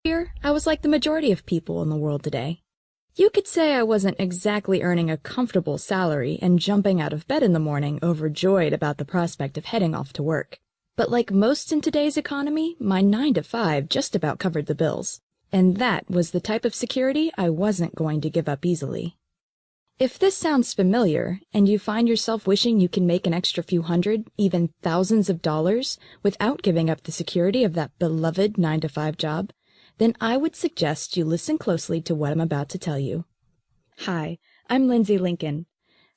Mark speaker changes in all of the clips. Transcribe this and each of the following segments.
Speaker 1: Here, I was like the majority of people in the world today. You could say I wasn't exactly earning a comfortable salary and jumping out of bed in the morning overjoyed about the prospect of heading off to work. But like most in today's economy, my 9 to 5 just about covered the bills. And that was the type of security I wasn't going to give up easily. If this sounds familiar, and you find yourself wishing you can make an extra few hundred, even thousands of dollars without giving up the security of that beloved 9 to 5 job, then I would suggest you listen closely to what I'm about to tell you. Hi, I'm Lindsay Lincoln.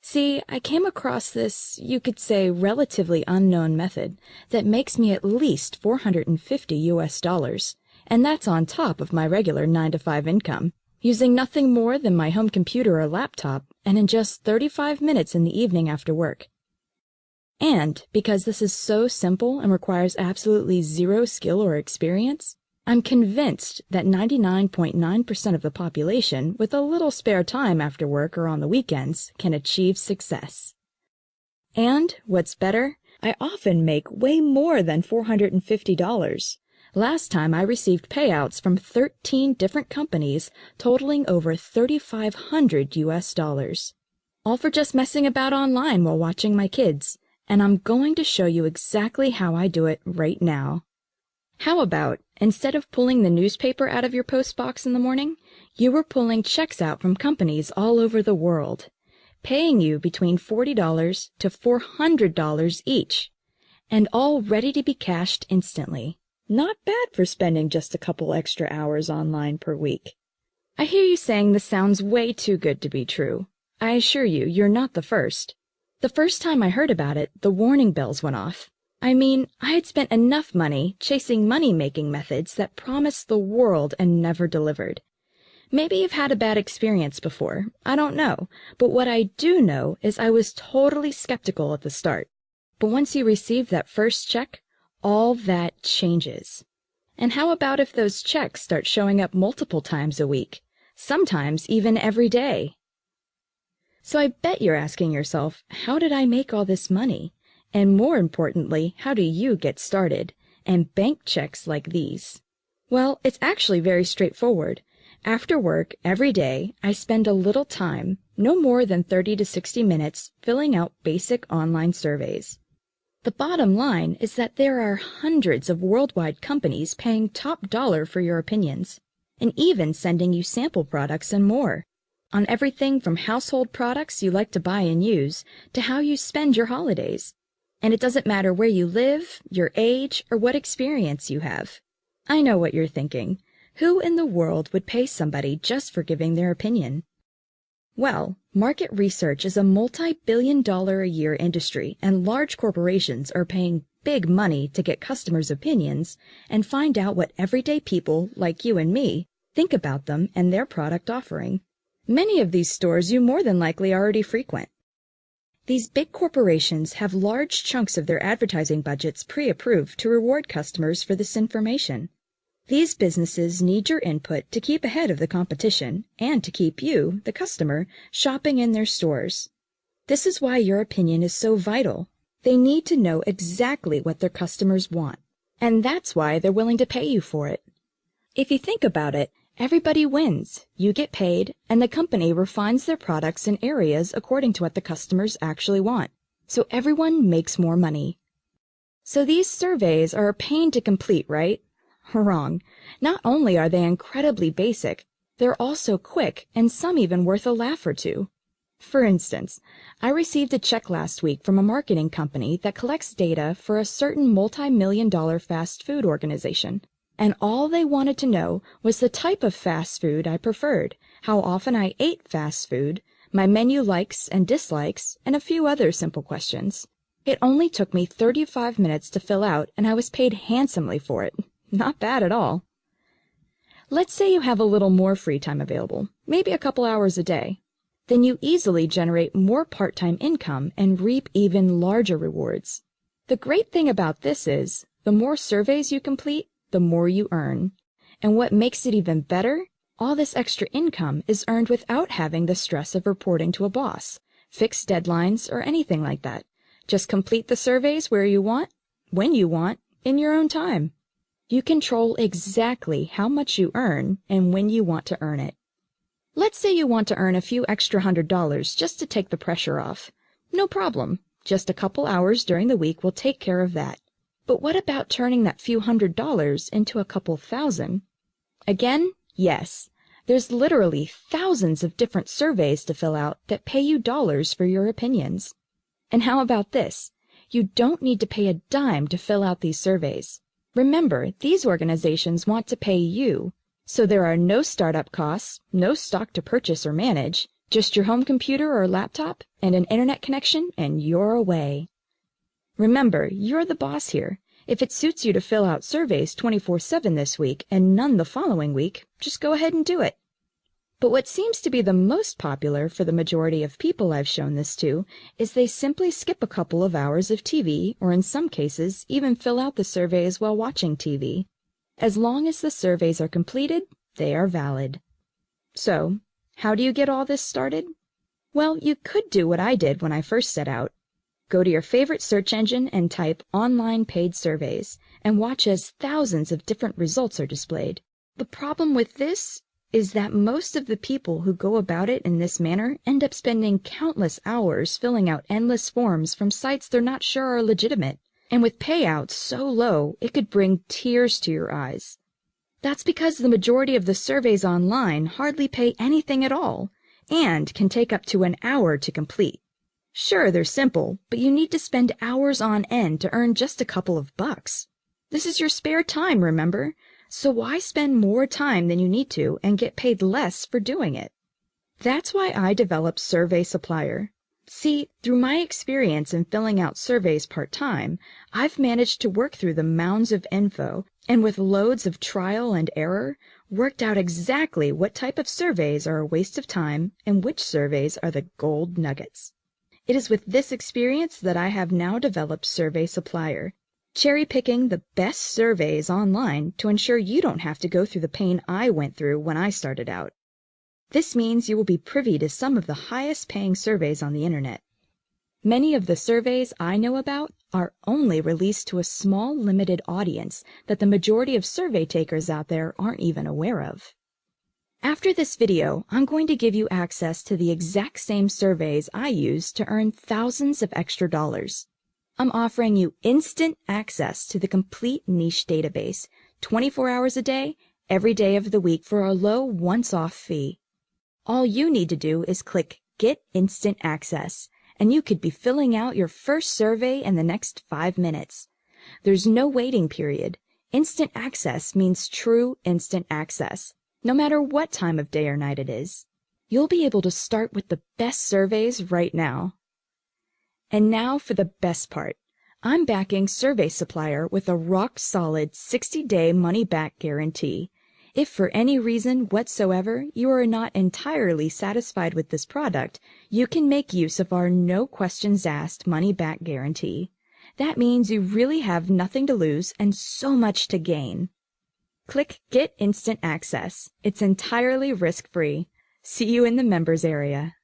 Speaker 1: See, I came across this, you could say, relatively unknown method that makes me at least $450, and that's on top of my regular 9 to 5 income, using nothing more than my home computer or laptop, and in just 35 minutes in the evening after work. And because this is so simple and requires absolutely zero skill or experience, I'm convinced that 99.9% of the population with a little spare time after work or on the weekends can achieve success. And, what's better, I often make way more than $450. Last time I received payouts from 13 different companies totaling over $3,500, all for just messing about online while watching my kids, and I'm going to show you exactly how I do it right now. How about, instead of pulling the newspaper out of your postbox in the morning, you were pulling checks out from companies all over the world, paying you between $40 to $400 each, and all ready to be cashed instantly. Not bad for spending just a couple extra hours online per week. I hear you saying this sounds way too good to be true. I assure you, you're not the first. The first time I heard about it, the warning bells went off. I mean, I had spent enough money chasing money-making methods that promised the world and never delivered. Maybe you've had a bad experience before, I don't know, but what I do know is I was totally skeptical at the start. But once you receive that first check, all that changes. And how about if those checks start showing up multiple times a week, sometimes even every day? So I bet you're asking yourself, how did I make all this money? And more importantly, how do you get started and bank checks like these? Well, it's actually very straightforward. After work, every day, I spend a little time, no more than 30 to 60 minutes, filling out basic online surveys. The bottom line is that there are hundreds of worldwide companies paying top dollar for your opinions, and even sending you sample products and more, on everything from household products you like to buy and use to how you spend your holidays. And it doesn't matter where you live, your age, or what experience you have. I know what you're thinking. Who in the world would pay somebody just for giving their opinion? Well, market research is a multi-billion-dollar-a-year industry, and large corporations are paying big money to get customers' opinions and find out what everyday people, like you and me, think about them and their product offering. Many of these stores you more than likely already frequent. These big corporations have large chunks of their advertising budgets pre-approved to reward customers for this information. These businesses need your input to keep ahead of the competition and to keep you, the customer, shopping in their stores. This is why your opinion is so vital. They need to know exactly what their customers want, and that's why they're willing to pay you for it. If you think about it, everybody wins. You get paid, and the company refines their products in areas according to what the customers actually want. So everyone makes more money. So these surveys are a pain to complete, right? Wrong. Not only are they incredibly basic, they're also quick and some even worth a laugh or two. For instance, I received a check last week from a marketing company that collects data for a certain multi-million-dollar fast food organization. And all they wanted to know was the type of fast food I preferred, how often I ate fast food, my menu likes and dislikes, and a few other simple questions. It only took me 35 minutes to fill out, and I was paid handsomely for it. Not bad at all. Let's say you have a little more free time available, maybe a couple hours a day. Then you easily generate more part-time income and reap even larger rewards. The great thing about this is, the more surveys you complete, the more you earn. And what makes it even better? All this extra income is earned without having the stress of reporting to a boss, fixed deadlines, or anything like that. Just complete the surveys where you want, when you want, in your own time. You control exactly how much you earn and when you want to earn it. Let's say you want to earn a few extra $100 just to take the pressure off. No problem. Just a couple hours during the week will take care of that. But what about turning that few $100s into a couple thousand? Again, yes. There's literally thousands of different surveys to fill out that pay you dollars for your opinions. And how about this? You don't need to pay a dime to fill out these surveys. Remember, these organizations want to pay you, so there are no startup costs, no stock to purchase or manage, just your home computer or laptop and an internet connection, and you're away. Remember, you're the boss here. If it suits you to fill out surveys 24/7 this week and none the following week, just go ahead and do it. But what seems to be the most popular for the majority of people I've shown this to is they simply skip a couple of hours of TV, or in some cases, even fill out the surveys while watching TV. As long as the surveys are completed, they are valid. So, how do you get all this started? Well, you could do what I did when I first set out. Go to your favorite search engine and type online paid surveys, and watch as thousands of different results are displayed. The problem with this is that most of the people who go about it in this manner end up spending countless hours filling out endless forms from sites they're not sure are legitimate, and with payouts so low it could bring tears to your eyes. That's because the majority of the surveys online hardly pay anything at all, and can take up to an hour to complete. Sure, they're simple, but you need to spend hours on end to earn just a couple of bucks. This is your spare time, remember? So why spend more time than you need to and get paid less for doing it? That's why I developed Survey Supplier. See, through my experience in filling out surveys part-time, I've managed to work through the mounds of info and with loads of trial and error, worked out exactly what type of surveys are a waste of time and which surveys are the gold nuggets. It is with this experience that I have now developed Survey Supplier, cherry-picking the best surveys online to ensure you don't have to go through the pain I went through when I started out. This means you will be privy to some of the highest-paying surveys on the internet. Many of the surveys I know about are only released to a small, limited audience that the majority of survey takers out there aren't even aware of. After this video, I'm going to give you access to the exact same surveys I use to earn thousands of extra dollars. I'm offering you instant access to the complete niche database, 24 hours a day, every day of the week for a low once-off fee. All you need to do is click Get Instant Access, and you could be filling out your first survey in the next 5 minutes. There's no waiting period. Instant access means true instant access, no matter what time of day or night it is. You'll be able to start with the best surveys right now. And now for the best part. I'm backing Survey Supplier with a rock-solid 60-day money-back guarantee. If for any reason whatsoever you are not entirely satisfied with this product, you can make use of our no-questions-asked money-back guarantee. That means you really have nothing to lose and so much to gain. Click Get Instant Access. It's entirely risk-free. See you in the members area.